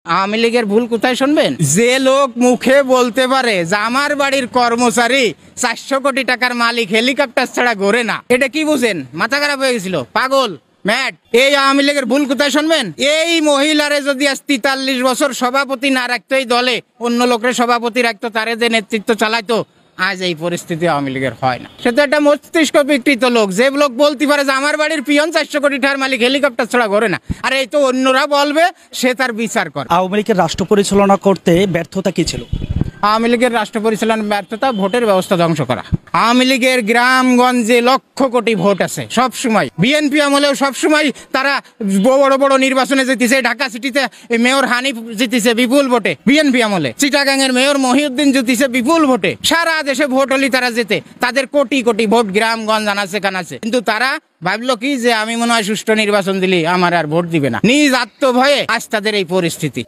আওয়ামী লীগের ভুল কোথায় শুনবেন? যে লোক মুখে বলতে পারে যে আমার বাড়ির কর্মচারী 400 কোটি টাকার মালিক হেলিকপ্টার ছাড়া ঘোরে না, এটা কি বুঝেন? মাথা খারাপ হয়ে গেছিল, পাগল ম্যাট। এই আওয়ামী লীগের ভুল কোথায় শুনবেন? এই মহিলারে যদি আজ 43 বছর সভাপতি না রাখতো এই দলে, অন্য লোকের সভাপতি রাখতো, তারে যে নেতৃত্ব চালাইতো, আজ এই পরিস্থিতি আওয়ামী লীগের হয় না। সে তো একটা মস্তিষ্ক বিকৃত লোক, যে লোক বলতে পারে যে আমার বাড়ির পিয়ন 400 কোটি টাকার মালিক হেলিকপ্টার ছাড়া ঘোরে না। আর এই তো অন্যরা বলবে, সে তার বিচার করে। আওয়ামী লীগের রাষ্ট্র পরিচালনা করতে ব্যর্থতা কি ছিল? আওয়ামী লীগের রাষ্ট্র পরিচালনার ব্যর্থতা ভোটের ব্যবস্থা ধ্বংস করা। আওয়ামী লীগের গ্রামগঞ্জে লক্ষ কোটি ভোট আছে সব সময়। বিএনপি আমলেও সব সময় তারা বড় বড় নির্বাচনে জিতেছে। ঢাকা সিটিতে মেয়র হানিফ জিতেছে বিপুল ভোটে বিএনপি আমলে। চিটাগাং এর মেয়র মহিউদ্দিন জিতেছে বিপুল ভোটে। সারা দেশে ভোট হলে তারা জেতে, তাদের কোটি কোটি ভোট গ্রামগঞ্জ আনাচে কানাচে। কিন্তু তারা ভাবলো কি যে আমি মনে হয় সুষ্ঠু নির্বাচন দিলে আমার আর ভোট দিবে না। নিজ আত্মভয়ে আজ তাদের এই পরিস্থিতি।